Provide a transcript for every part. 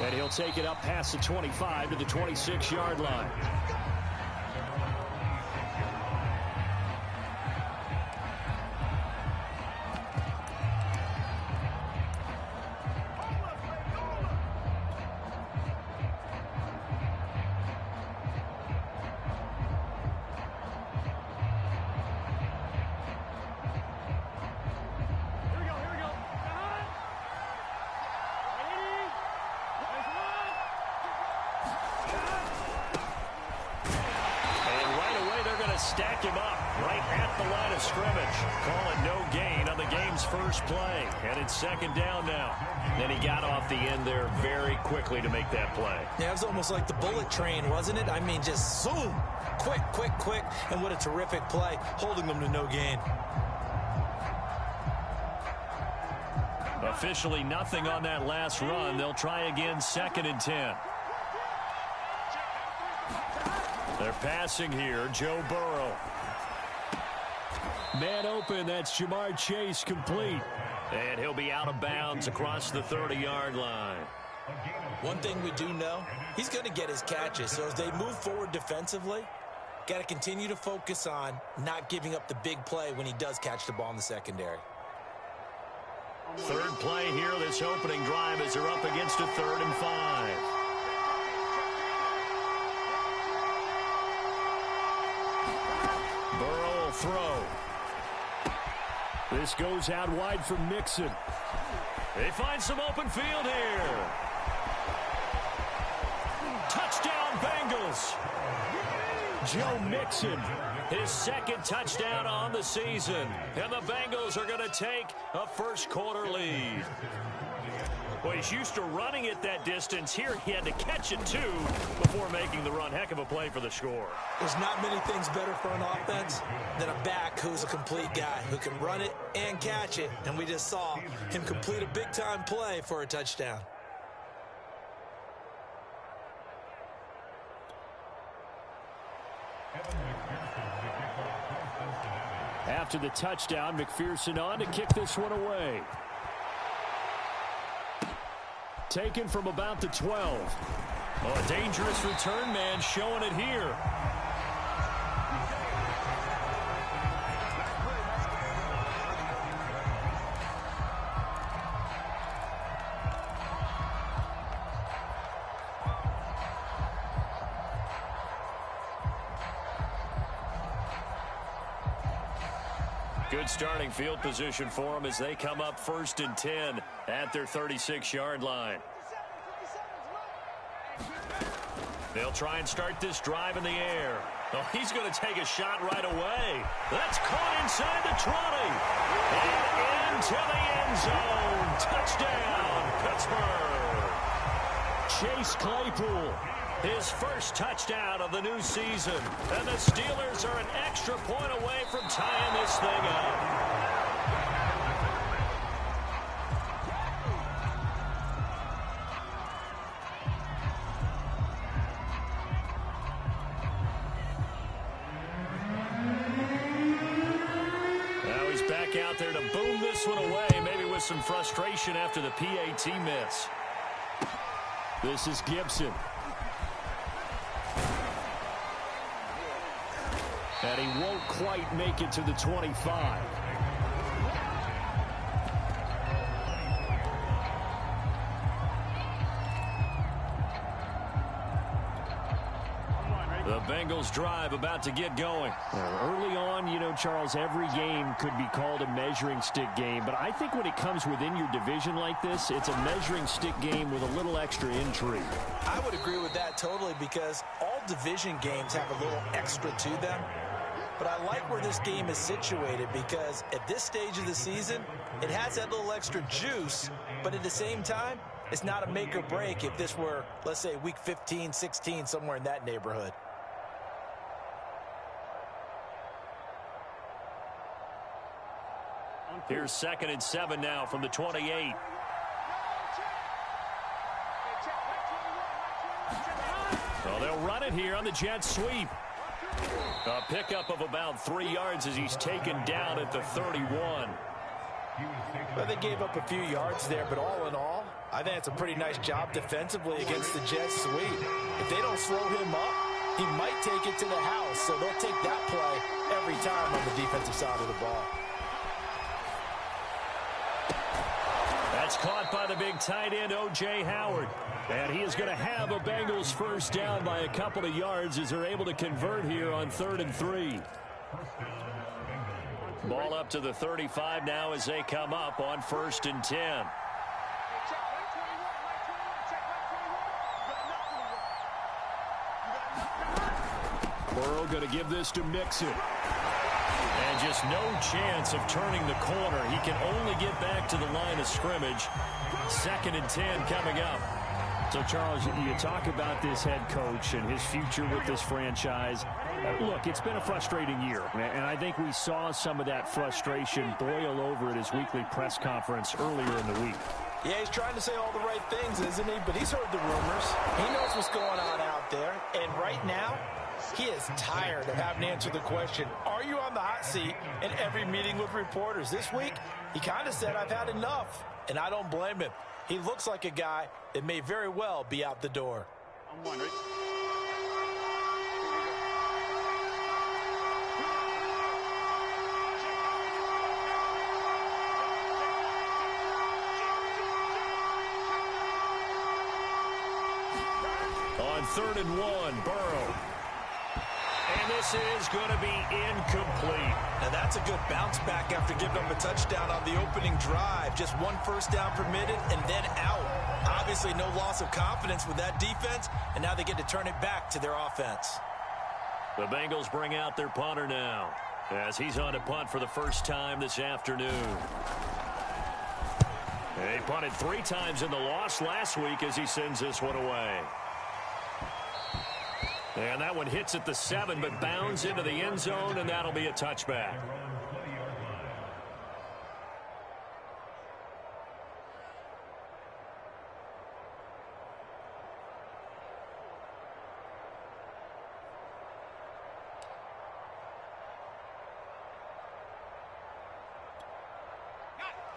And he'll take it up past the 25 to the 26-yard line. Stack him up right at the line of scrimmage. Call it no gain on the game's first play. And it's second down now. Then he got off the end there very quickly to make that play. Yeah, it was almost like the bullet train, wasn't it? I mean, just zoom. Quick, quick, quick. And what a terrific play, holding them to no gain. Officially nothing on that last run. They'll try again, 2nd and 10. They're passing here, Joe Burrow. Man open, that's Jamar Chase, complete. And he'll be out of bounds across the 30-yard line. One thing we do know, he's going to get his catches. So as they move forward defensively, got to continue to focus on not giving up the big play when he does catch the ball in the secondary. Third play here, this opening drive as they're up against a 3rd and 5. Burrow will throw. This goes out wide for Mixon. They find some open field here. Touchdown, Bengals. Joe Mixon, his 2nd touchdown on the season. And the Bengals are going to take a first-quarter lead. Well, he's used to running it that distance. Here he had to catch it, too, before making the run. Heck of a play for the score. There's not many things better for an offense than a back who's a complete guy, who can run it and catch it. And we just saw him complete a big-time play for a touchdown. After the touchdown, McPherson on to kick this one away. Taken from about the 12. Oh, a dangerous return man showing it here. Good starting field position for them as they come up 1st and 10 at their 36-yard line. They'll try and start this drive in the air. Oh, he's going to take a shot right away. That's caught inside the 20. And into the end zone. Touchdown, Pittsburgh. Chase Claypool, his first touchdown of the new season. And the Steelers are an extra point away from tying this thing up. Out there to boom this one away, maybe with some frustration after the PAT miss. This is Gibson. And he won't quite make it to the 25. The Bengals drive about to get going. Early on, you know, Charles, every game could be called a measuring stick game. But I think when it comes within your division like this, it's a measuring stick game with a little extra intrigue. I would agree with that totally because all division games have a little extra to them. But I like where this game is situated because at this stage of the season, it has that little extra juice. But at the same time, it's not a make or break if this were, let's say, week 15, 16, somewhere in that neighborhood. Here's 2nd and 7 now from the 28. Well, they'll run it here on the jet sweep. A pickup of about 3 yards as he's taken down at the 31. Well, they gave up a few yards there, but all in all, I think it's a pretty nice job defensively against the Jets sweep. If they don't slow him up, he might take it to the house, so they'll take that play every time on the defensive side of the ball. That's caught by the big tight end, O.J. Howard. And he is going to have a Bengals first down by a couple of yards as they're able to convert here on 3rd and 3. Ball up to the 35 now as they come up on 1st and 10. Burrow going to give this to Mixon. And just no chance of turning the corner. He can only get back to the line of scrimmage. 2nd and 10 coming up. So, Charles, you talk about this head coach and his future with this franchise. Look, it's been a frustrating year, and I think we saw some of that frustration boil over at his weekly press conference earlier in the week. Yeah, he's trying to say all the right things, isn't he? But he's heard the rumors. He knows what's going on out there. And right now, he is tired of having to answer the question, are you on the hot seat in every meeting with reporters? This week, he kind of said, I've had enough. And I don't blame him. He looks like a guy that may very well be out the door. I'm wondering. On 3rd and 1, Burrow. And this is going to be incomplete. Now that's a good bounce back after giving up a touchdown on the opening drive. Just 1 first down permitted and then out. Obviously no loss of confidence with that defense, and now they get to turn it back to their offense. The Bengals bring out their punter now as he's on to punt for the first time this afternoon. He punted 3 times in the loss last week as he sends this one away. And that one hits at the 7, but bounds into the end zone, and that'll be a touchback.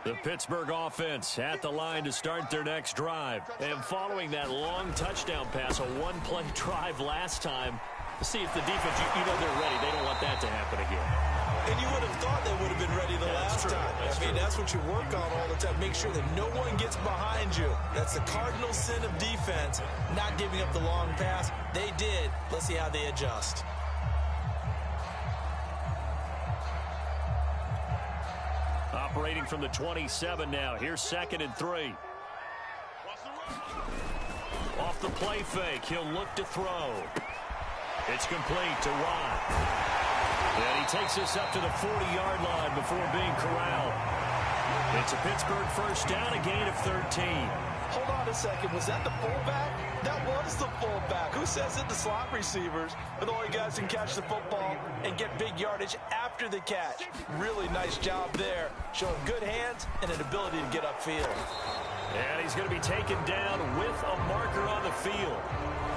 The Pittsburgh offense at the line to start their next drive. And following that long touchdown pass, a 1-play drive last time, to see if the defense, you know they're ready. They don't want that to happen again. And you would have thought they would have been ready the last time. I mean, that's what you work on all the time. Make sure that no one gets behind you. That's the cardinal sin of defense, not giving up the long pass. They did. Let's see how they adjust. Operating from the 27 now. Here's 2nd and 3. Off the play fake, he'll look to throw. It's complete to Watt. And he takes this up to the 40-yard line before being corralled. It's a Pittsburgh first down, a gain of 13. Hold on a second. Was that the fullback? That was the fullback. Who says it? The slot receivers are the only guys who can catch the football and get big yardage after the catch. Really nice job there, showing good hands and an ability to get upfield. And he's going to be taken down with a marker on the field.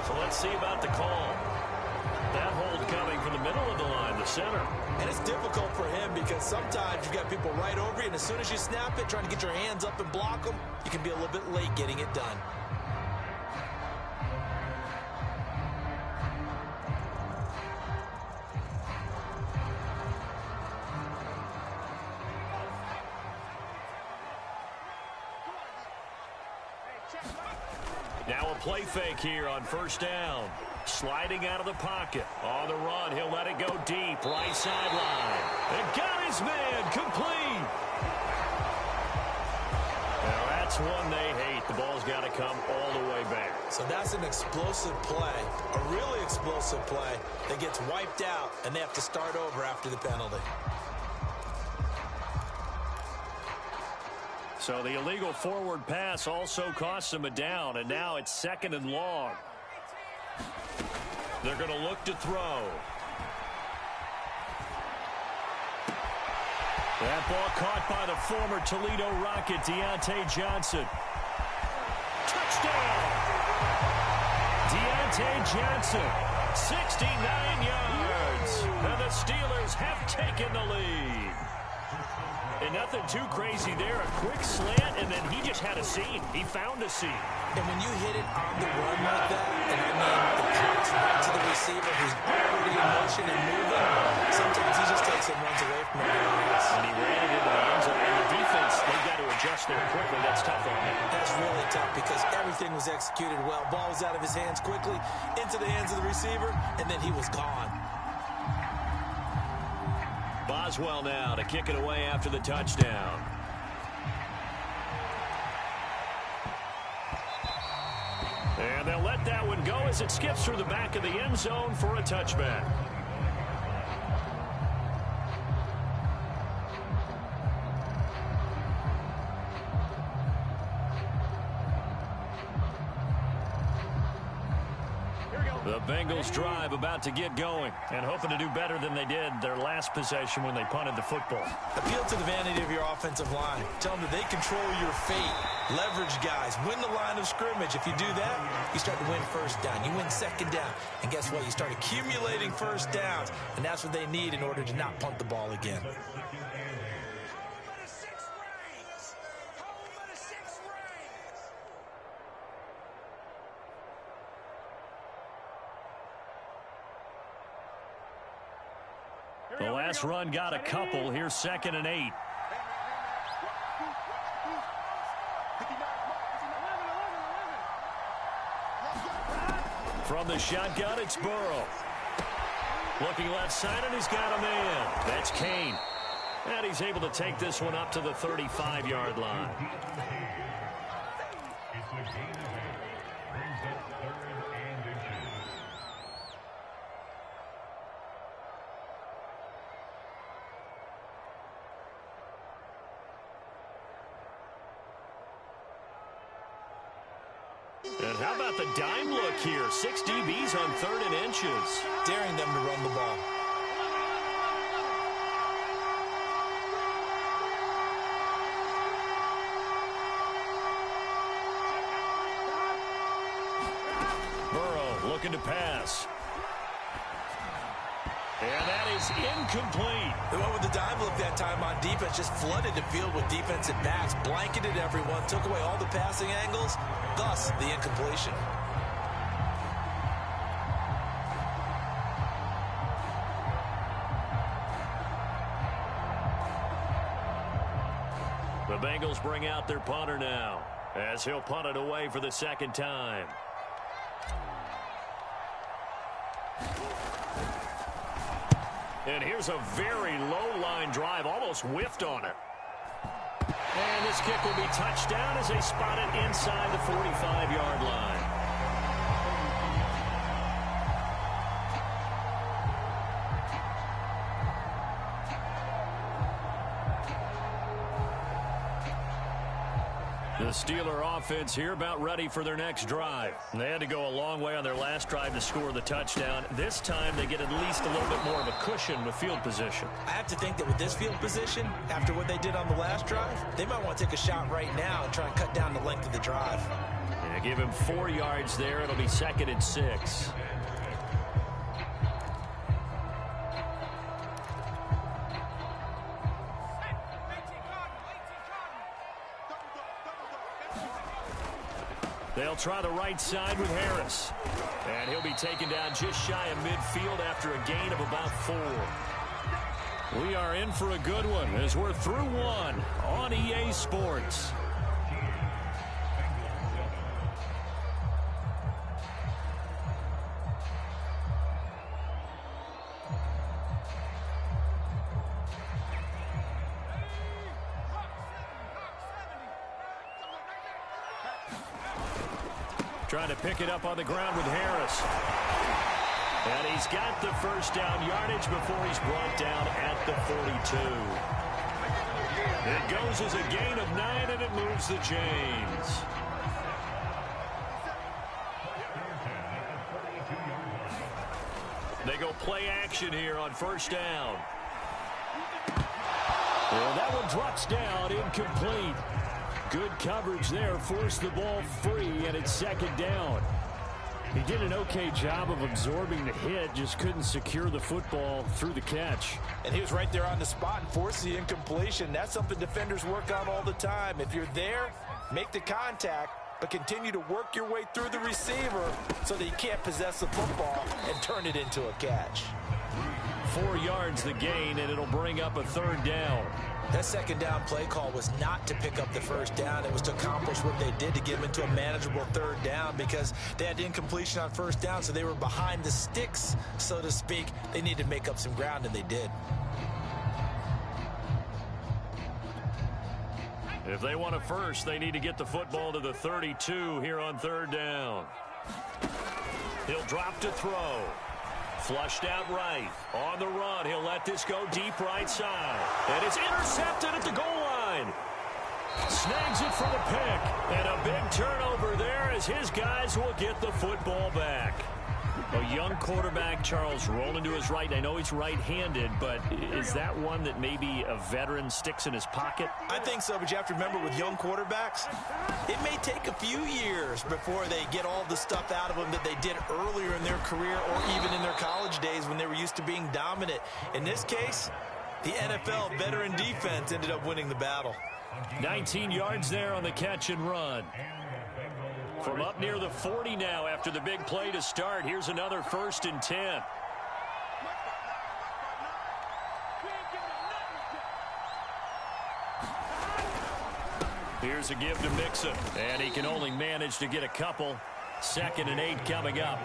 So let's see about the call. That hold coming from the middle of the line, the center. And it's difficult for him because sometimes you've got people right over you, and as soon as you snap it, trying to get your hands up and block them, you can be a little bit late getting it done. Now a play fake here on first down. Sliding out of the pocket. On the run, he'll let it go deep. Right sideline. And got his man complete. Now that's one they hate. The ball's got to come all the way back. So that's an explosive play, a really explosive play that gets wiped out, and they have to start over after the penalty. So the illegal forward pass also costs them a down, and now it's 2nd and long. They're going to look to throw. That ball caught by the former Toledo Rocket, Deontay Johnson. Touchdown! Deontay Johnson, 69 yards. And the Steelers have taken the lead. And nothing too crazy there. A quick slant, and then he just had a seam. He found a seam. And when you hit it on the run like that, and I mean the pass right to the receiver who's already in motion and moving, sometimes he just takes it and runs away from everyone else. And he ran it into the end zone. And the defense, they've got to adjust there quickly. That's tough on him. That's really tough because everything was executed well. Ball was out of his hands quickly, into the hands of the receiver, and then he was gone. Boswell now to kick it away after the touchdown. And they'll let that one go as it skips through the back of the end zone for a touchback. The Bengals drive about to get going and hoping to do better than they did their last possession when they punted the football. Appeal to the vanity of your offensive line. Tell them that they control your fate. Leverage guys. Win the line of scrimmage. If you do that, you start to win first down. You win second down. And guess what? You start accumulating first downs. And that's what they need in order to not punt the ball again. The last run got a couple. Here's 2nd and 8. From the shotgun, it's Burrow. Looking left side, and he's got a man. That's Kane. And he's able to take this one up to the 35-yard line. And how about the dime look here? 6 DBs on 3rd and inches. Daring them to run the ball. Burrow looking to pass. And that is incomplete. The one with the dime look that time on defense just flooded the field with defensive backs, blanketed everyone, took away all the passing angles, thus the incompletion. The Bengals bring out their punter now as he'll punt it away for the 2nd time. And here's a very low line drive, almost whiffed on it. And this kick will be touched down as they spot it inside the 45-yard line. The Steeler offense here about ready for their next drive. They had to go a long way on their last drive to score the touchdown. This time they get at least a little bit more of a cushion with field position. I have to think that with this field position, after what they did on the last drive, they might want to take a shot right now and try and cut down the length of the drive. And give him 4 yards there. It'll be 2nd and 6. They'll try the right side with Harris. And he'll be taken down just shy of midfield after a gain of about 4. We are in for a good one as we're through one on EA Sports. Trying to pick it up on the ground with Harris. And he's got the first down yardage before he's brought down at the 42. It goes as a gain of 9, and it moves the chains. They go play action here on 1st down. Well, that one drops down, incomplete. Good coverage there, forced the ball free, and it's 2nd down. He did an okay job of absorbing the hit, just couldn't secure the football through the catch. And he was right there on the spot and forced the incompletion. That's something defenders work on all the time. If you're there, make the contact, but continue to work your way through the receiver so that you can't possess the football and turn it into a catch. 4 yards the gain, and it'll bring up a 3rd down. That 2nd down play call was not to pick up the 1st down. It was to accomplish what they did to get them into a manageable 3rd down because they had incompletion on 1st down, so they were behind the sticks, so to speak. They needed to make up some ground, and they did. If they want a first, they need to get the football to the 32 here on 3rd down. He'll drop to throw. Flushed out right. On the run, he'll let this go deep right side. And it's intercepted at the goal line. Snags it for the pick. And a big turnover there as his guys will get the football back. A young quarterback, Charles, rolling to his right. I know he's right-handed, but is that one that maybe a veteran sticks in his pocket? I think so, but you have to remember with young quarterbacks, it may take a few years before they get all the stuff out of them that they did earlier in their career or even in their college days when they were used to being dominant. In this case, the NFL veteran defense ended up winning the battle. 19 yards there on the catch and run. From up near the 40 now after the big play to start. Here's another 1st and 10. Here's a give to Mixon. And he can only manage to get a couple. 2nd and 8 coming up.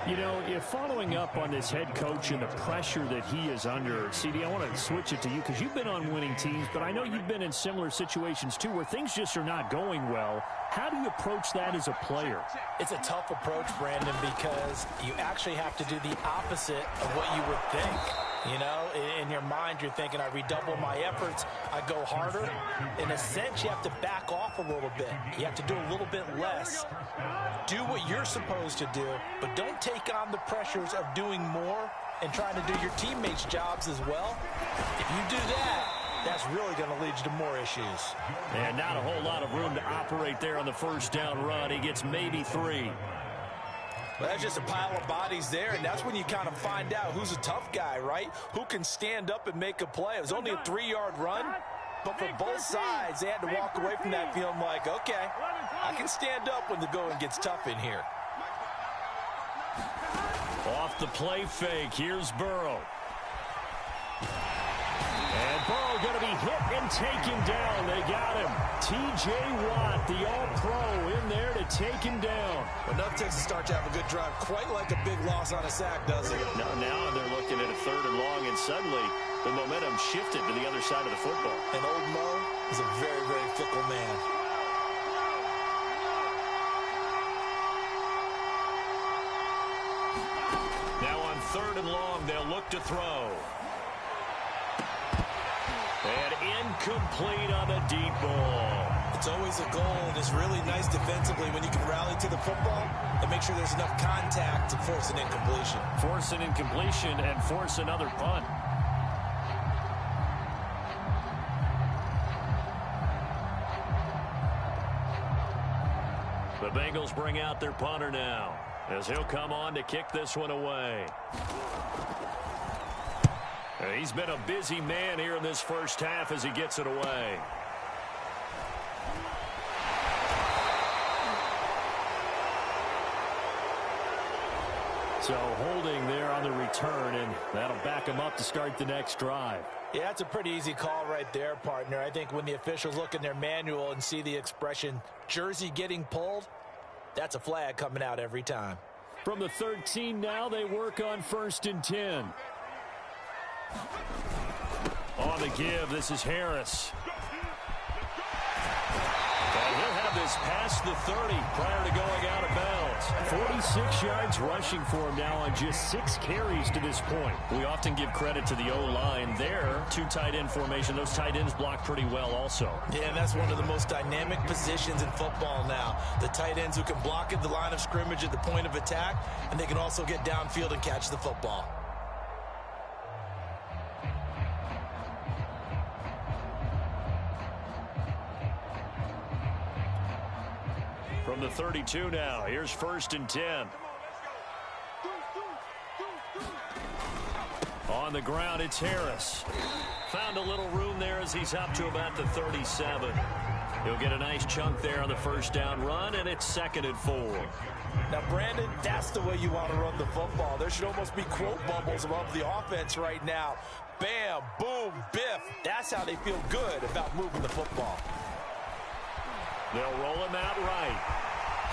You know, if following up on this head coach and the pressure that he is under, CD, I want to switch it to you because you've been on winning teams, but I know you've been in similar situations too where things just are not going well. How do you approach that as a player? It's a tough approach, Brandon, because you actually have to do the opposite of what you would think. You know, in your mind, you're thinking, I redouble my efforts, I go harder. In a sense, you have to back off a little bit. You have to do a little bit less. Do what you're supposed to do, but don't take on the pressures of doing more and trying to do your teammates' jobs as well. If you do that, that's really going to lead you to more issues. And not a whole lot of room to operate there on the 1st down run. He gets maybe 3. Well, that's just a pile of bodies there, and that's when you kind of find out who's a tough guy, right? Who can stand up and make a play. It was only a 3-yard run, but for both sides, they had to walk away from that feeling like, okay, I can stand up when the going gets tough in here. Off the play fake, here's Burrow. And Burrow going to be hit and taken down. They got him. T.J. Watt, the all-pro, in there to take him down. Well, enough takes to start to have a good drive. Quite like a big loss on a sack, does it? Now they're looking at a 3rd and long, and suddenly the momentum shifted to the other side of the football. And old Mo is a very, very fickle man. Now on 3rd and long, they'll look to throw. And incomplete on the deep ball. It's always a goal, and it's really nice defensively when you can rally to the football and make sure there's enough contact to force an incompletion. Force an incompletion and force another punt. The Bengals bring out their punter now as he'll come on to kick this one away. He's been a busy man here in this 1st half as he gets it away. So holding there on the return, and that'll back him up to start the next drive. Yeah, that's a pretty easy call right there, partner. I think when the officials look in their manual and see the expression jersey getting pulled, that's a flag coming out every time. From the 13 now, they work on 1st and 10. On the give, this is Harris. And he'll have this past the 30 prior to going out of bounds. 46 yards rushing for him now on just 6 carries to this point. We often give credit to the O-line there. 2 tight end formation. Those tight ends block pretty well also. Yeah, and that's one of the most dynamic positions in football now. The tight ends who can block at the line of scrimmage at the point of attack, and they can also get downfield and catch the football. From the 32 now, here's 1st and 10. On the ground, it's Harris. Found a little room there as he's up to about the 37. He'll get a nice chunk there on the first down run, and it's 2nd and 4. Now, Brandon, that's the way you want to run the football. There should almost be quote bubbles above the offense right now. Bam, boom, biff. That's how they feel good about moving the football. They'll roll him out right.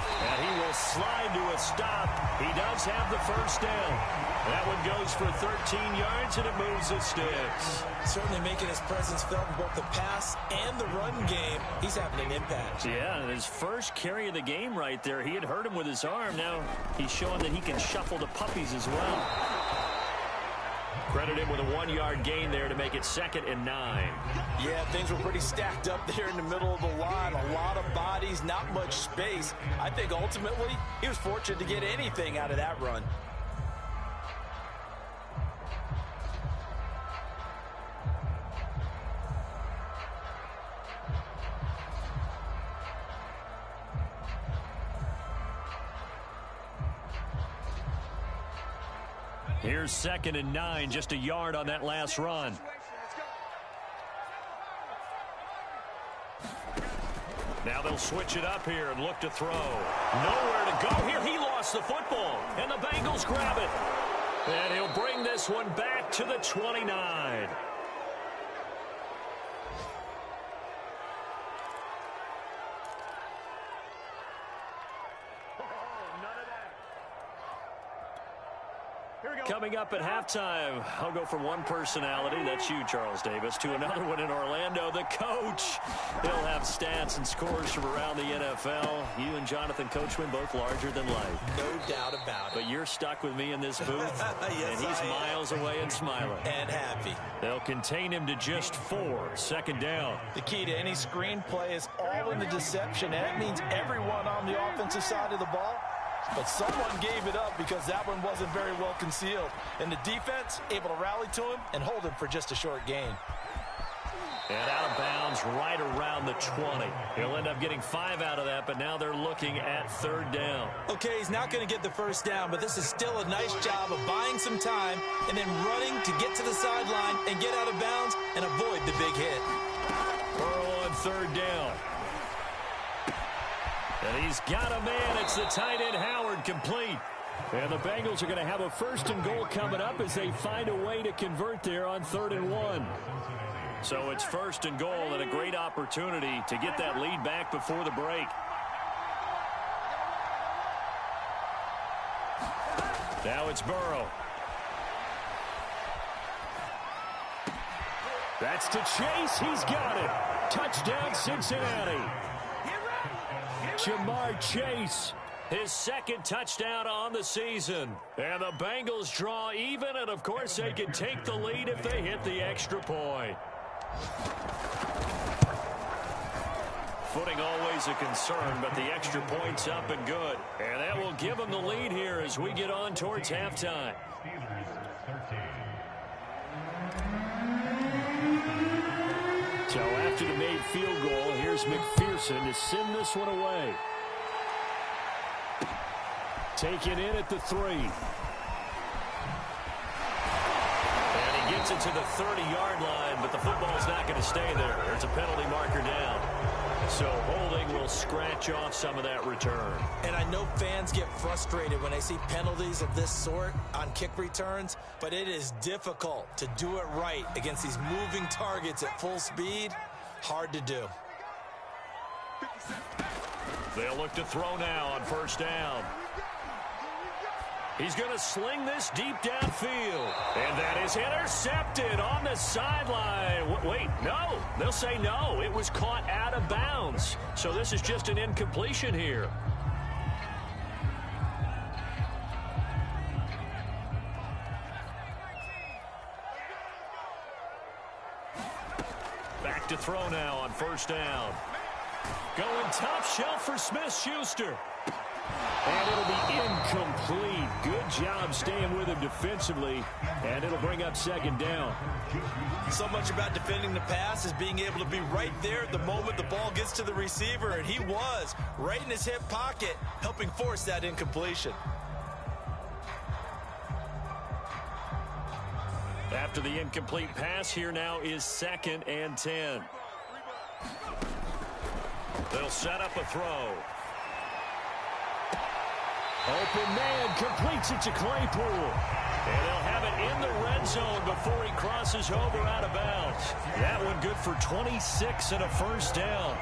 And he will slide to a stop. He does have the first down. That one goes for 13 yards, and it moves the sticks. Certainly making his presence felt in both the pass and the run game. He's having an impact. Yeah, and his first carry of the game right there, he had hurt him with his arm. Now he's showing that he can shuffle the puppies as well. Credit him with a 1-yard gain there to make it 2nd and 9. Yeah, things were pretty stacked up there in the middle of the line. A lot of bodies, not much space. I think ultimately he was fortunate to get anything out of that run. Here's 2nd and 9, just a yard on that last run. Now they'll switch it up here and look to throw. Nowhere to go here. He lost the football, and the Bengals grab it. And he'll bring this one back to the 29. Coming up at halftime, I'll go from one personality, that's you, Charles Davis, to another one in Orlando, the coach. He'll have stats and scores from around the NFL. You and Jonathan Coachman, both larger than life. No doubt about it. But you're stuck with me in this booth, yes, and he's miles away and smiling. And happy. They'll contain him to just 4, 2nd down. The key to any screen play is all in the deception, and that means everyone on the offensive side of the ball. But someone gave it up because that one wasn't very well concealed. And the defense able to rally to him and hold him for just a short gain. And out of bounds right around the 20. He'll end up getting 5 out of that, but now they're looking at 3rd down. Okay, he's not going to get the first down, but this is still a nice job of buying some time and then running to get to the sideline and get out of bounds and avoid the big hit. Burrow on 3rd down. And he's got a man. It's the tight end Howard, complete. And the Bengals are going to have a 1st and goal coming up as they find a way to convert there on 3rd and 1. So it's 1st and goal and a great opportunity to get that lead back before the break. Now it's Burrow. That's to Chase. He's got it. Touchdown, Cincinnati. Jamar Chase, his 2nd touchdown on the season. And the Bengals draw even, and of course they can take the lead if they hit the extra point. Footing always a concern, but the extra point's up and good. And that will give them the lead here as we get on towards halftime. So after the made field goal, here's McPherson to send this one away. Taken in at the 3. And he gets it to the 30-yard line, but the football's not going to stay there. There's a penalty marker down. So holding will scratch off some of that return. And I know fans get frustrated when they see penalties of this sort on kick returns, but it is difficult to do it right against these moving targets at full speed. Hard to do. They'll look to throw now on 1st down. He's going to sling this deep downfield. And that is intercepted on the sideline. Wait, no. They'll say no. It was caught out of bounds. So this is just an incompletion here. Back to throw now on 1st down. Going top shelf for Smith-Schuster. And it'll be incomplete. Good job staying with him defensively. And it'll bring up 2nd down. So much about defending the pass is being able to be right there at the moment the ball gets to the receiver. And he was right in his hip pocket, helping force that incompletion. After the incomplete pass, here now is 2nd and 10. They'll set up a throw. Open man completes it to Claypool. And they'll have it in the red zone before he crosses over out of bounds. That one good for 26 and a first down.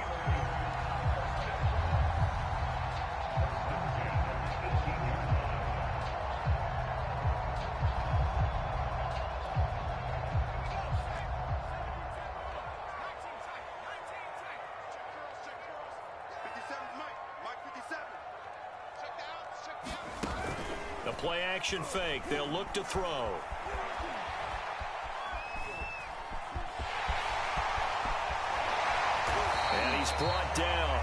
The play action fake. They'll look to throw. And he's brought down.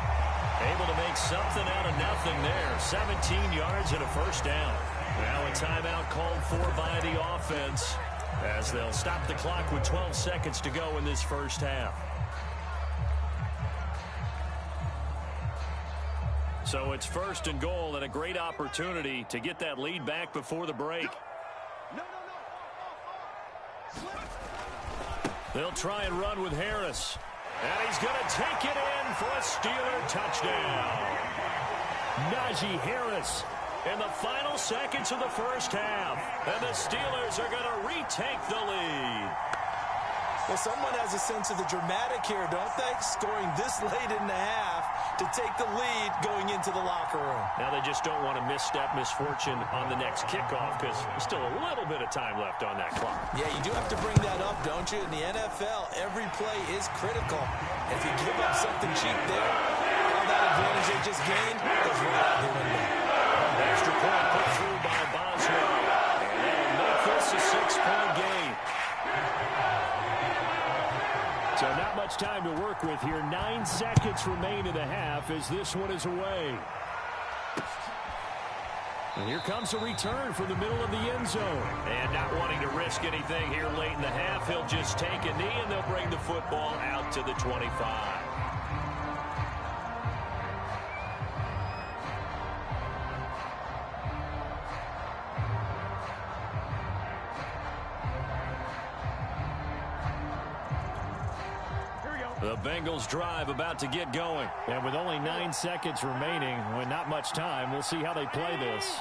Able to make something out of nothing there. 17 yards and a first down. Now a timeout called for by the offense as they'll stop the clock with 12 seconds to go in this first half. So it's 1st and goal and a great opportunity to get that lead back before the break. They'll try and run with Harris. And he's going to take it in for a Steeler touchdown. Najee Harris in the final seconds of the first half. And the Steelers are going to retake the lead. Well, someone has a sense of the dramatic here, don't they? Scoring this late in the half to take the lead going into the locker room. Now they just don't want to misstep misfortune on the next kickoff because there's still a little bit of time left on that clock. Yeah, you do have to bring that up, don't you? In the NFL, every play is critical. If you give up something cheap there, all that advantage they just gained goes right out the window. Extra point put through by Boswell. And they'll make this a 6-point game. So not much time to work with here. 9 seconds remain in the half as this one is away. And here comes a return from the middle of the end zone. And not wanting to risk anything here late in the half, he'll just take a knee and they'll bring the football out to the 25. The Bengals drive about to get going. And with only 9 seconds remaining, with not much time, we'll see how they play this.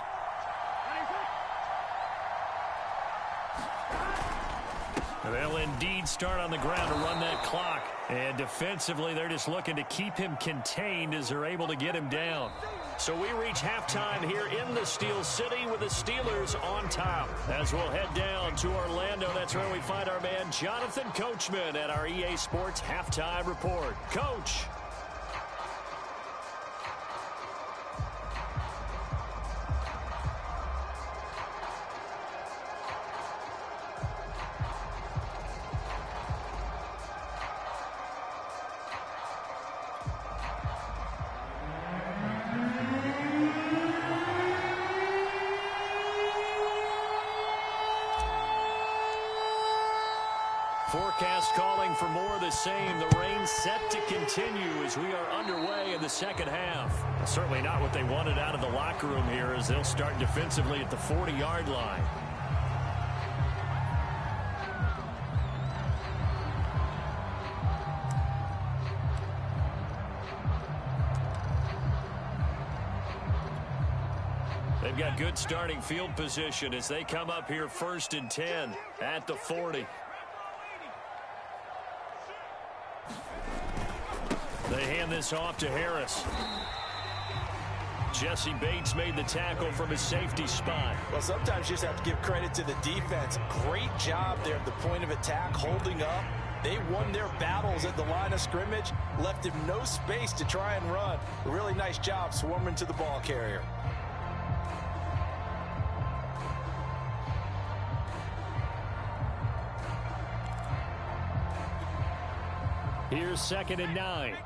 They'll indeed start on the ground to run that clock. And defensively, they're just looking to keep him contained as they're able to get him down. So we reach halftime here in the Steel City with the Steelers on top. As we'll head down to Orlando, that's where we find our man Jonathan Coachman at our EA Sports Halftime Report. Coach. Forecast calling for more of the same. The rain set to continue as we are underway in the second half. Certainly not what they wanted out of the locker room here as they'll start defensively at the 40-yard line. They've got good starting field position as they come up here 1st and 10 at the 40. They hand this off to Harris. Jesse Bates made the tackle from his safety spot. Well, sometimes you just have to give credit to the defense. Great job there at the point of attack, holding up. They won their battles at the line of scrimmage, left him no space to try and run. A really nice job swarming to the ball carrier. Here's 2nd and 9.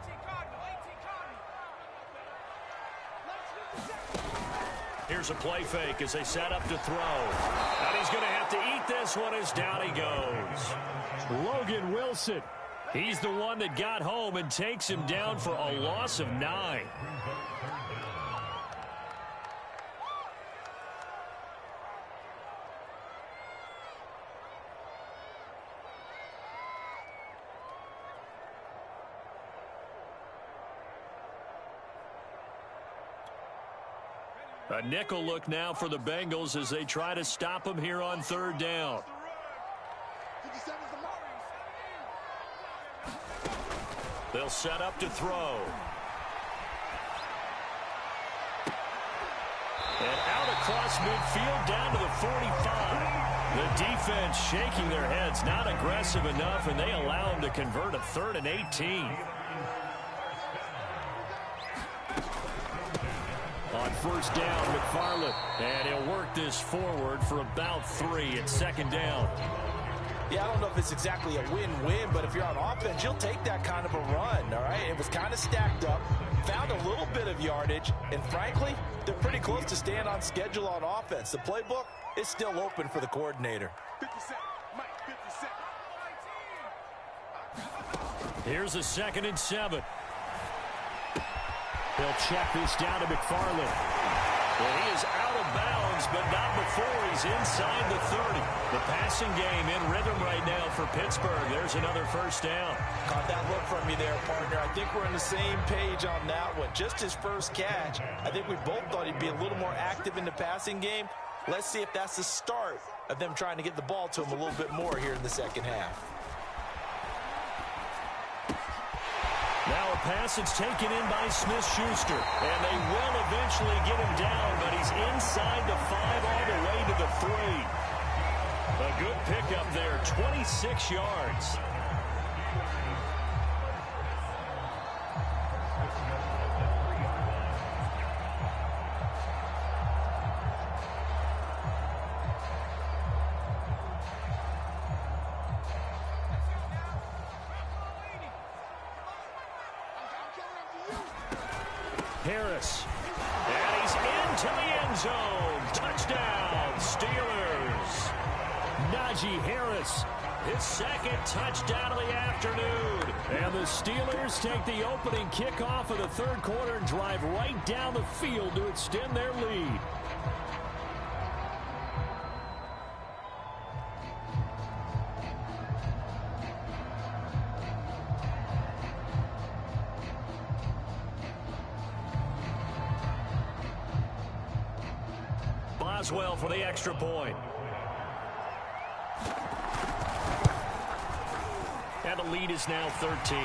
Here's a play fake as they set up to throw. And he's going to have to eat this one as down he goes. Logan Wilson. He's the one that got home and takes him down for a loss of 9. A nickel look now for the Bengals as they try to stop him here on third down. They'll set up to throw. And out across midfield down to the 45. The defense shaking their heads, not aggressive enough, and they allow him to convert a 3rd and 18. On first down, McFarland. And he'll work this forward for about 3 at 2nd down. Yeah, I don't know if it's exactly a win-win, but if you're on offense, you'll take that kind of a run, all right? It was kind of stacked up, found a little bit of yardage, and frankly, they're pretty close to staying on schedule on offense. The playbook is still open for the coordinator. 57, Mike, 57. Here's a 2nd and 7. They'll check this down to McFarland. Well, he is out of bounds, but not before he's inside the 30. The passing game in rhythm right now for Pittsburgh. There's another first down. Caught that look from you there, partner. I think we're on the same page on that one. Just his first catch. I think we both thought he'd be a little more active in the passing game. Let's see if that's the start of them trying to get the ball to him a little bit more here in the second half. Now a pass that's taken in by Smith-Schuster. And they will eventually get him down, but he's inside the 5 all the way to the 3. A good pickup there, 26 yards. Harris. And he's into the end zone. Touchdown, Steelers. Najee Harris, his 2nd touchdown of the afternoon. And the Steelers take the opening kickoff of the 3rd quarter and drive right down the field to extend their lead. Boswell for the extra point. And the lead is now 13.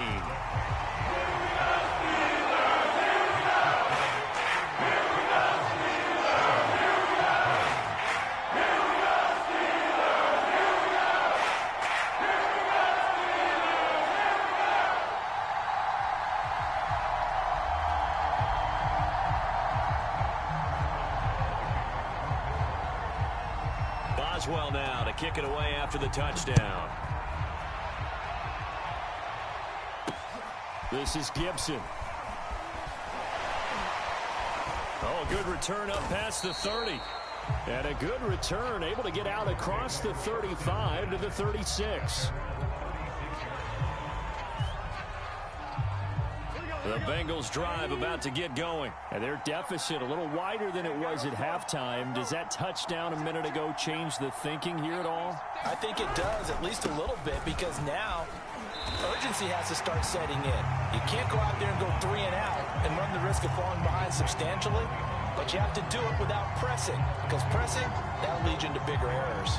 Boswell now to kick it away after the touchdown. This is Gibson. Oh, good return up past the 30. And a good return, able to get out across the 35 to the 36. The Bengals drive about to get going. And their deficit a little wider than it was at halftime. Does that touchdown a minute ago change the thinking here at all? I think it does, at least a little bit, because now urgency has to start setting in. You can't go out there and go 3 and out and run the risk of falling behind substantially, but you have to do it without pressing, because pressing, that'll lead you into bigger errors.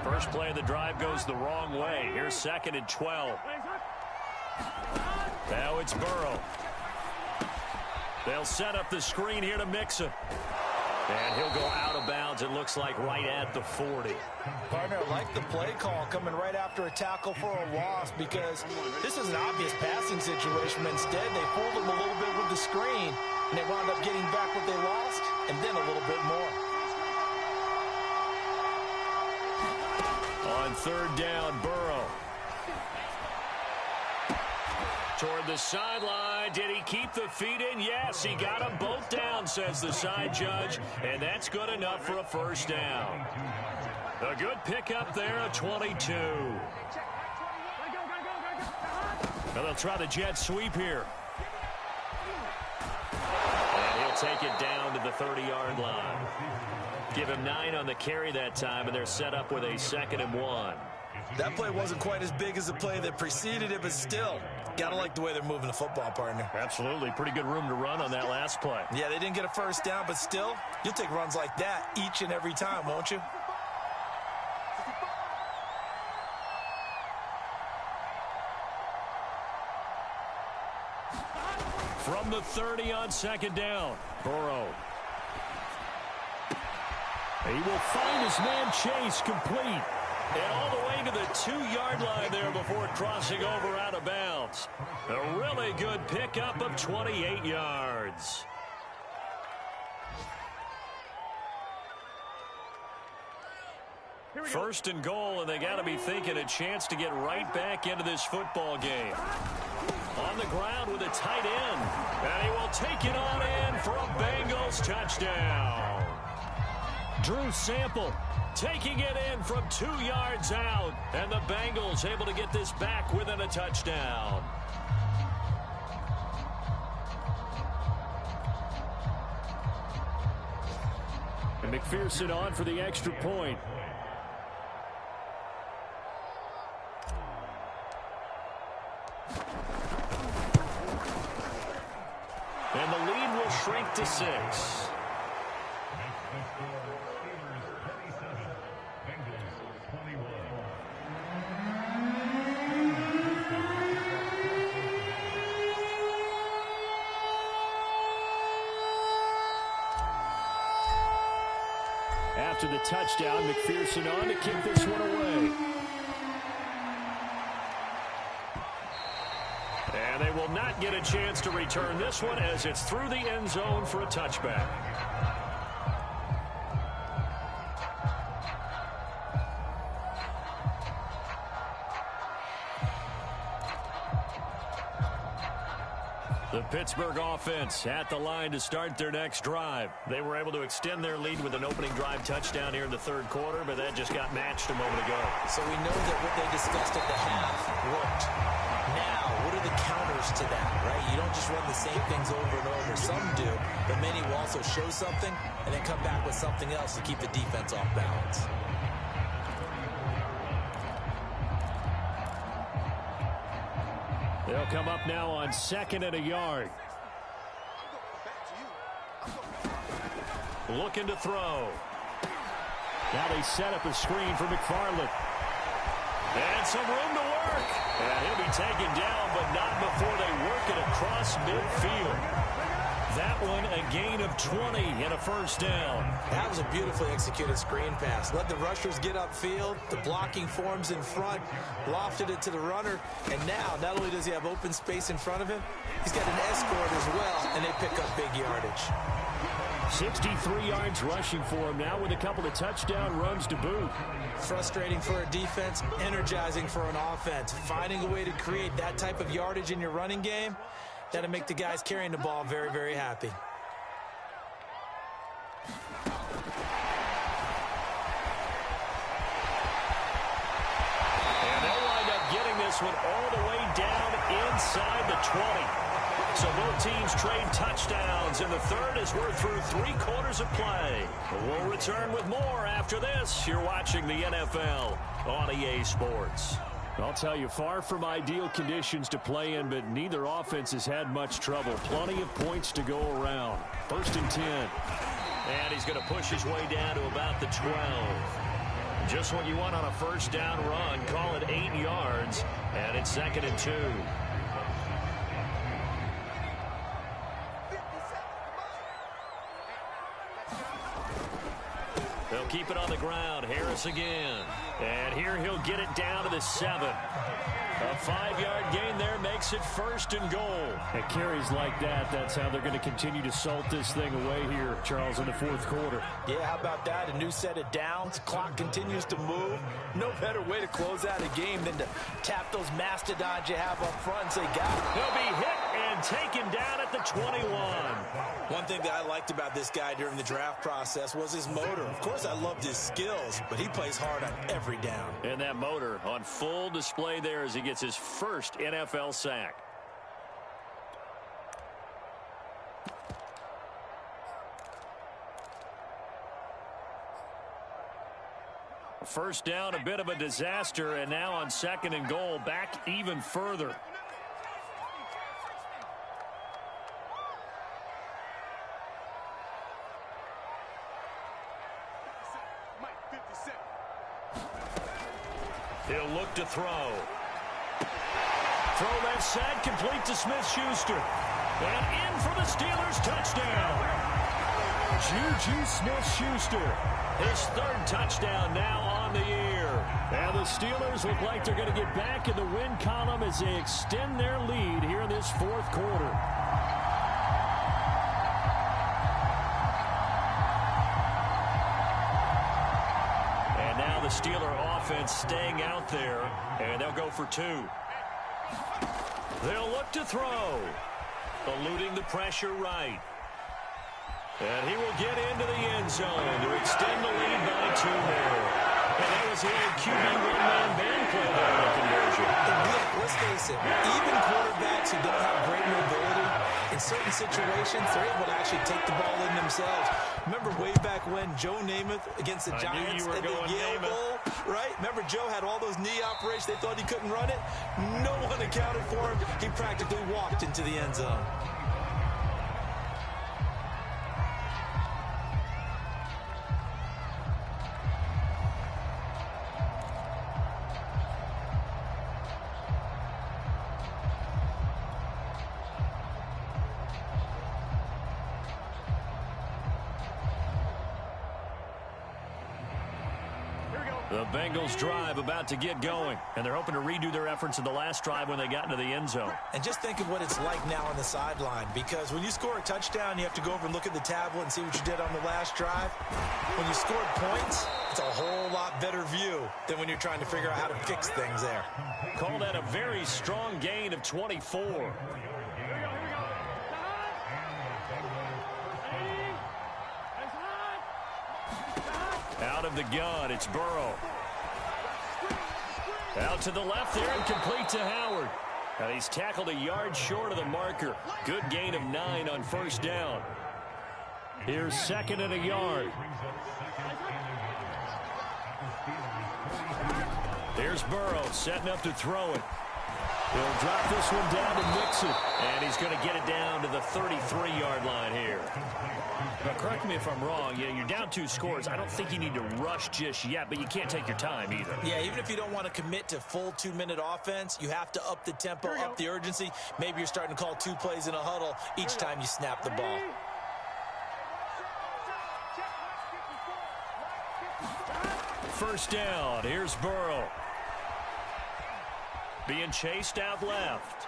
First play of the drive goes the wrong way. Here's 2nd and 12. Now it's Burrow. They'll set up the screen here to Mixon. And he'll go out of bounds, it looks like, right at the 40. Partner, I like the play call coming right after a tackle for a loss, because this is an obvious passing situation. Instead, they fooled them a little bit with the screen, and they wound up getting back what they lost, and then a little bit more. On 3rd down, Burrow. Toward the sideline. Did he keep the feet in? Yes, he got them both down, says the side judge. And that's good enough for a first down. A good pickup there, a 22. Well, they'll try the jet sweep here. And he'll take it down to the 30-yard line. Give him 9 on the carry that time, and they're set up with a 2nd and 1. That play wasn't quite as big as the play that preceded it, but still, gotta like the way they're moving the football, partner. Absolutely. Pretty good room to run on that last play. Yeah, they didn't get a first down, but still, you'll take runs like that each and every time, won't you? From the 30 on second down, Burrow. He will find his man Chase complete. And all the way to the 2-yard line there before crossing over out of bounds. A really good pickup of 28 yards. First and goal, and they got to be thinking a chance to get right back into this football game. On the ground with a tight end. And he will take it on in for a Bengals touchdown. Drew Sample taking it in from 2 yards out. And the Bengals able to get this back within a touchdown. And McPherson on for the extra point. And the lead will shrink to 6. After the touchdown, McPherson on to kick this one away. And they will not get a chance to return this one as it's through the end zone for a touchback. The Pittsburgh offense at the line to start their next drive. They were able to extend their lead with an opening drive touchdown here in the third quarter, but that just got matched a moment ago. So we know that what they discussed at the half worked. Now, what are the counters to that, right? You don't just run the same things over and over. Some do, but many will also show something and then come back with something else to keep the defense off balance. They'll come up now on 2nd and a yard. Looking to throw. Now they set up a screen for McFarland. And some room to work. And he'll be taken down, but not before they work it across midfield. That one a gain of 20 and a first down. That was a beautifully executed screen pass. Let the rushers get upfield. The blocking forms in front. Lofted it to the runner. And now, not only does he have open space in front of him, he's got an escort as well, and they pick up big yardage. 63 yards rushing for him now with a couple of touchdown runs to boot. Frustrating for a defense, energizing for an offense. Finding a way to create that type of yardage in your running game, that'll make the guys carrying the ball very, very happy. And they'll wind up getting this one all the way down inside the 20. So both teams trade touchdowns in the third as we're through 3 quarters of play. We'll return with more after this. You're watching the NFL on EA Sports. I'll tell you, far from ideal conditions to play in, but neither offense has had much trouble. Plenty of points to go around. 1st and 10. And he's going to push his way down to about the 12. Just what you want on a first down run. Call it 8 yards. And it's 2nd and 2. They'll keep it on the ground. Harris again. And here he'll get it down to the 7. A 5-yard gain there makes it 1st and goal. At carries like that, that's how they're going to continue to salt this thing away here, Charles, in the 4th quarter. Yeah, how about that? A new set of downs. Clock continues to move. No better way to close out a game than to tap those mastodons you have up front and say, got it. He'll be hit and taken down at the 21. One thing that I liked about this guy during the draft process was his motor. Of course, I loved his skills, but he plays hard on every down. And that motor on full display there as he gets his first NFL sack. first down, a bit of a disaster, and now on second and goal, back even further. He'll look to throw. Throw left side, complete to Smith-Schuster. And in for the Steelers, touchdown. Juju Smith-Schuster, his third touchdown now on the year. And the Steelers look like they're going to get back in the win column as they extend their lead here in this fourth quarter. And now the Steeler offense staying out there, and they'll go for two. They'll look to throw. Eluding the pressure right. And he will get into the end zone to extend the lead by 2 more. And that was the old QB one-man band play there in the conversion. And look, let's face it, even quarterbacks who don't have great mobility, in certain situations, they're able to actually take the ball in themselves. Remember way back when Joe Namath against the Giants at the Yale Bowl, right? Remember Joe had all those knee operations. They thought he couldn't run it. No one accounted for him. He practically walked into the end zone. The Bengals drive about to get going, and they're hoping to redo their efforts in the last drive when they got into the end zone. And just think of what it's like now on the sideline, because when you score a touchdown, you have to go over and look at the tablet and see what you did on the last drive. When you scored points, it's a whole lot better view than when you're trying to figure out how to fix things there. Call that a very strong gain of 24. Out of the gun, it's Burrow. Out to the left there and complete to Howard. And he's tackled a yard short of the marker. Good gain of 9 on first down. Here's second and a yard. Here's Burrow setting up to throw it. He'll drop this one down to Mixon. And he's going to get it down to the 33-yard line here. Now, correct me if I'm wrong. Yeah, you're down 2 scores. I don't think you need to rush just yet, but you can't take your time either. Yeah, even if you don't want to commit to full 2-minute offense, you have to up the tempo, up the urgency. Maybe you're starting to call 2 plays in a huddle each time you snap the ball. First down. Here's Burrow. Being chased out left.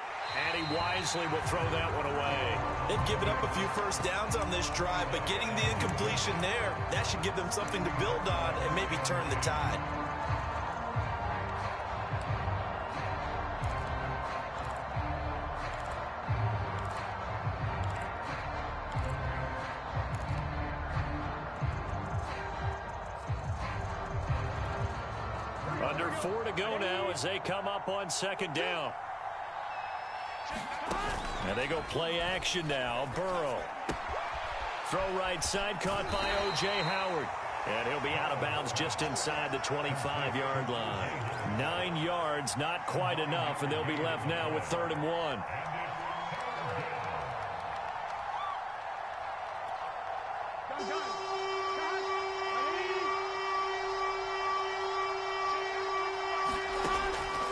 And he wisely will throw that one away. They've given up a few first downs on this drive, but getting the incompletion there, that should give them something to build on and maybe turn the tide. Under 4 to go now as they come up on second down. And they go play action now. Burrow. Throw right side, caught by O.J. Howard. And he'll be out of bounds just inside the 25-yard line. 9 yards, not quite enough, and they'll be left now with 3rd and 1.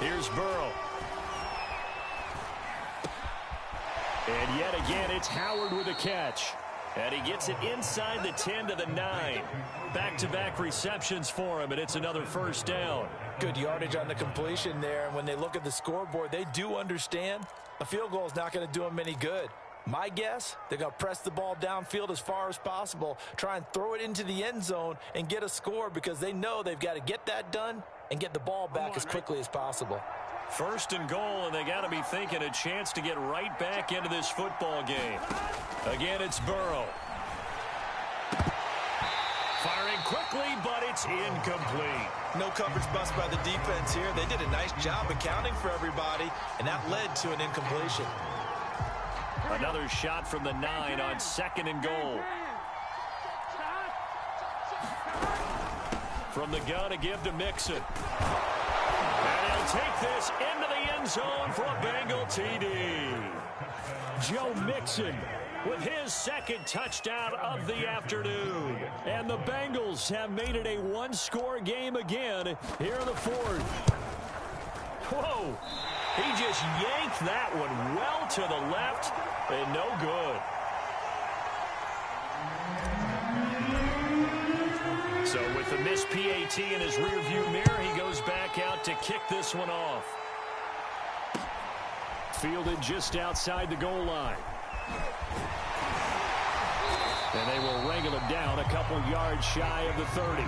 Here's Burrow. And yet again, it's Howard with a catch. And he gets it inside the 10 to the 9. Back-to-back receptions for him, and it's another first down. Good yardage on the completion there, and when they look at the scoreboard, they do understand a field goal is not going to do them any good. My guess, they're going to press the ball downfield as far as possible, try and throw it into the end zone and get a score because they know they've got to get that done and get the ball back as quickly as possible. First and goal, and they got to be thinking a chance to get right back into this football game. Again, it's Burrow. Firing quickly, but it's incomplete. No coverage bust by the defense here. They did a nice job accounting for everybody, and that led to an incompletion. Another shot from the 9 on second and goal. from the gun to give to Mixon. And he'll take this into the end zone for a Bengal TD. Joe Mixon with his second touchdown of the afternoon. And the Bengals have made it a one-score game again here in the fourth. Whoa! He just yanked that one well to the left and no good. So with the missed PAT in his rearview mirror, he goes back out to kick this one off. Fielded just outside the goal line. And they will wrangle him down a couple yards shy of the 30.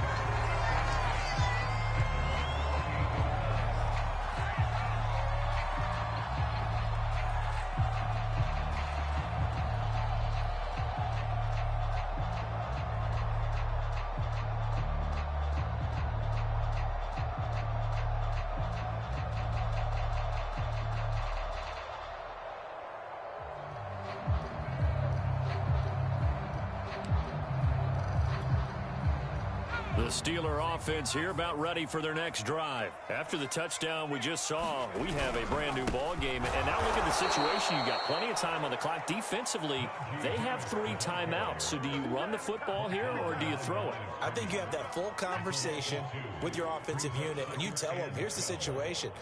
The Steeler offense here about ready for their next drive. After the touchdown we just saw, we have a brand new ball game. And now look at the situation. You got plenty of time on the clock. Defensively, they have 3 timeouts. So do you run the football here or do you throw it? I think you have that full conversation with your offensive unit, and you tell them, here's the situation.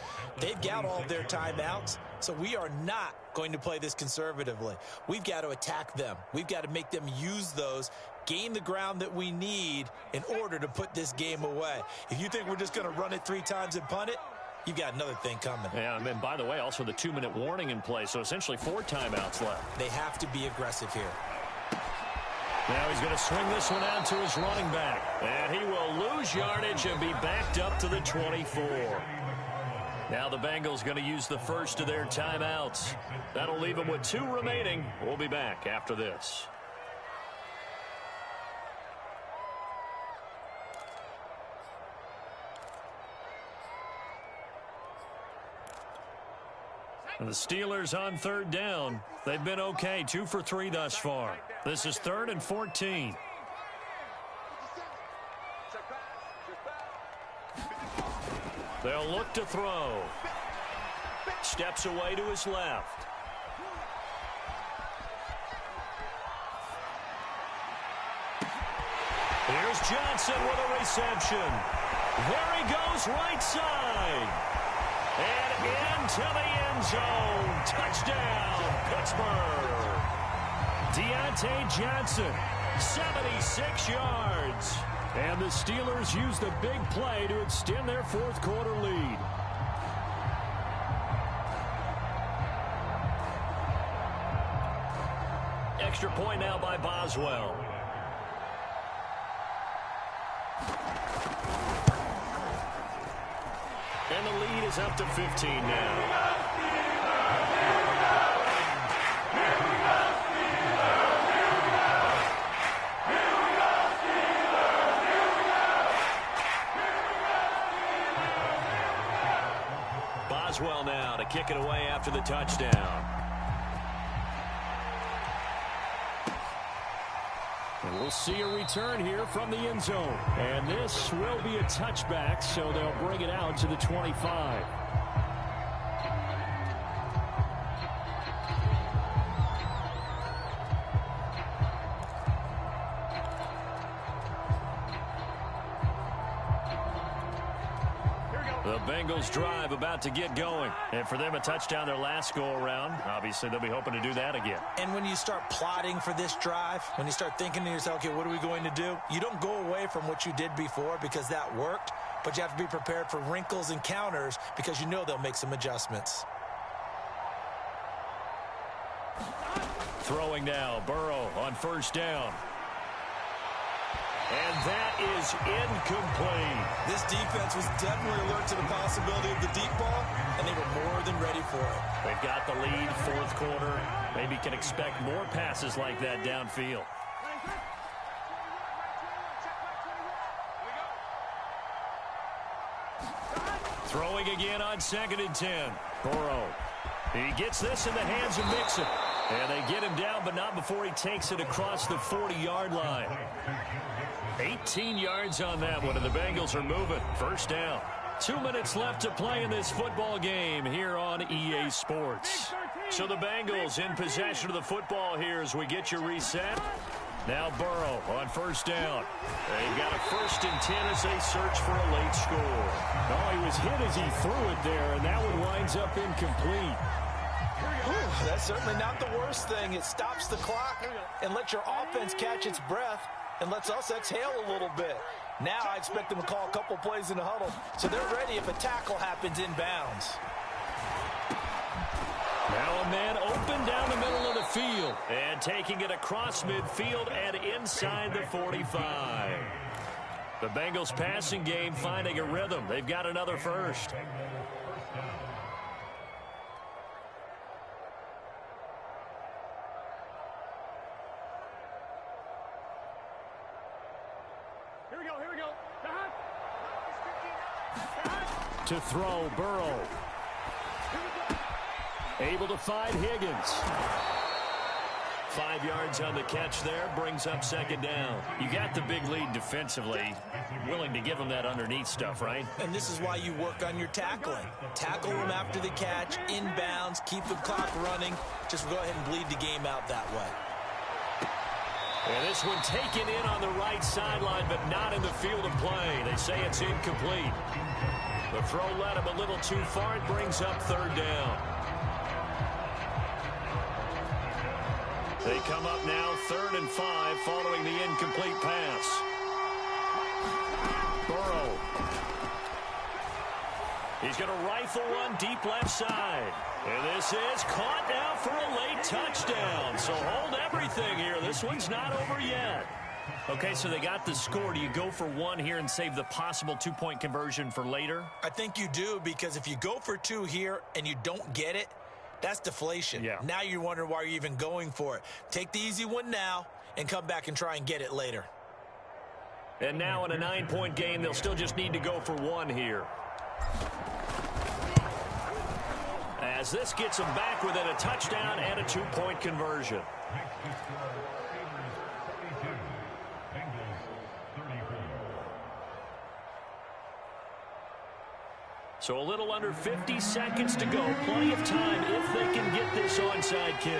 They've got all of their timeouts, so we are not going to play this conservatively. We've got to attack them. We've got to make them use those, gain the ground that we need in order to put this game away. If you think we're just going to run it 3 times and punt it, you've got another thing coming. Yeah, and by the way, also the 2-minute warning in play, so essentially 4 timeouts left. They have to be aggressive here. Now he's going to swing this one out to his running back. And he will lose yardage and be backed up to the 24. Now the Bengals going to use the first of their timeouts. That'll leave them with 2 remaining. We'll be back after this. And the Steelers on 3rd down. They've been okay, 2 for 3 thus far. This is 3rd and 14. They'll look to throw. Steps away to his left. Here's Johnson with a reception. There he goes, right side. And into the end zone. Touchdown, Pittsburgh. Deontay Johnson, 76 yards. And the Steelers used a big play to extend their 4th quarter lead. Extra point now by Boswell. And the lead is up to 15 now. Boswell now to kick it away after the touchdown. And we'll see a return here from the end zone. And this will be a touchback, so they'll bring it out to the 25. The Bengals drive about to get going. And for them, a touchdown their last go-around. Obviously, they'll be hoping to do that again. And when you start plotting for this drive, when you start thinking to yourself, okay, what are we going to do? You don't go away from what you did before because that worked, but you have to be prepared for wrinkles and counters because you know they'll make some adjustments. Throwing now, Burrow on 1st down. And that is incomplete. This defense was definitely alert to the possibility of the deep ball, and they were more than ready for it. They've got the lead, 4th quarter. Maybe can expect more passes like that downfield. Throwing again on 2nd and 10. Burrow. He gets this in the hands of Mixon. And they get him down, but not before he takes it across the 40-yard line. 18 yards on that one, and the Bengals are moving. First down. 2 minutes left to play in this football game here on EA Sports. So the Bengals in possession of the football here as we get you reset. Now Burrow on first down. They've got a 1st and 10 as they search for a late score. Oh, he was hit as he threw it there, and that one winds up incomplete. Ooh, that's certainly not the worst thing. It stops the clock and lets your offense catch its breath and lets us exhale a little bit. Now I expect them to call a couple plays in the huddle, so they're ready if a tackle happens inbounds. Now a man open down the middle of the field and taking it across midfield and inside the 45. The Bengals passing game finding a rhythm. They've got another first. Here we go. To throw, Burrow. Able to find Higgins. 5 yards on the catch there, brings up second down. You got the big lead defensively. Willing to give them that underneath stuff, right? And this is why you work on your tackling. Tackle them after the catch, inbounds, keep the clock running. Just go ahead and bleed the game out that way. And this one taken in on the right sideline, but not in the field of play. They say it's incomplete. The throw led him a little too far. It brings up third down. They come up now 3rd and 5 following the incomplete pass. Burrow. He's going to rifle one deep left side. And this is caught now for a late touchdown. So hold everything here. This one's not over yet. Okay, so they got the score. Do you go for one here and save the possible 2-point conversion for later? I think you do, because if you go for 2 here and you don't get it, that's deflation. Yeah. Now you're wondering why you're even going for it. Take the easy one now and come back and try and get it later. And now in a 9-point game, they'll still just need to go for one here. As this gets them back within a touchdown and a 2-point conversion. So a little under 50 seconds to go. Plenty of time if they can get this onside kick.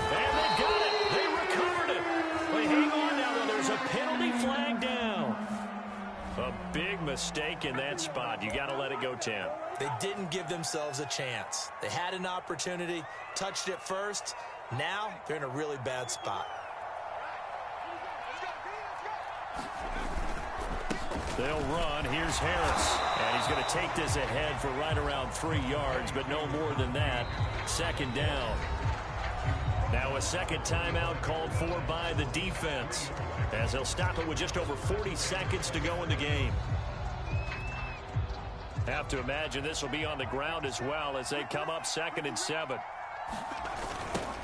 And they've got it. They recovered it. But hang on now, though. There's a penalty flag down. A big mistake in that spot. You got to let it go 10. They didn't give themselves a chance. They had an opportunity, touched it first. Now they're in a really bad spot. They'll run. Here's Harris. And he's going to take this ahead for right around 3 yards, but no more than that. Second down. Now a second timeout called for by the defense, as they'll stop it with just over 40 seconds to go in the game. Have to imagine this will be on the ground as well as they come up 2nd and 7.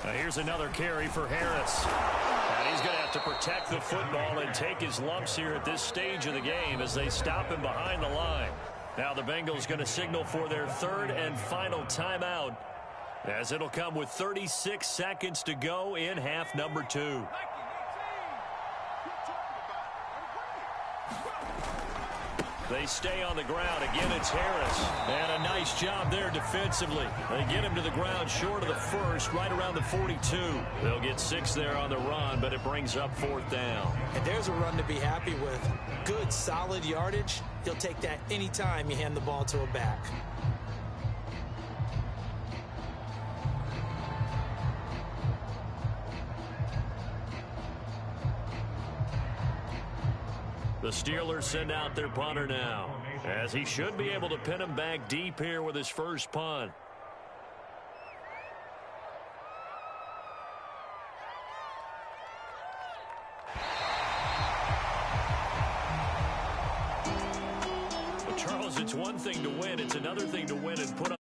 Now here's another carry for Harris. And he's going to have to protect the football and take his lumps here at this stage of the game as they stop him behind the line. Now the Bengals going to signal for their 3rd and final timeout, as it'll come with 36 seconds to go in half number 2. They stay on the ground. Again, it's Harris. And a nice job there defensively. They get him to the ground short of the first, right around the 42. They'll get 6 there on the run, but it brings up 4th down. And there's a run to be happy with. Good, solid yardage. He'll take that anytime you hand the ball to a back. The Steelers send out their punter now, as he should be able to pin him back deep here with his first punt. Well, Charles, it's one thing to win. It's another thing to win and put up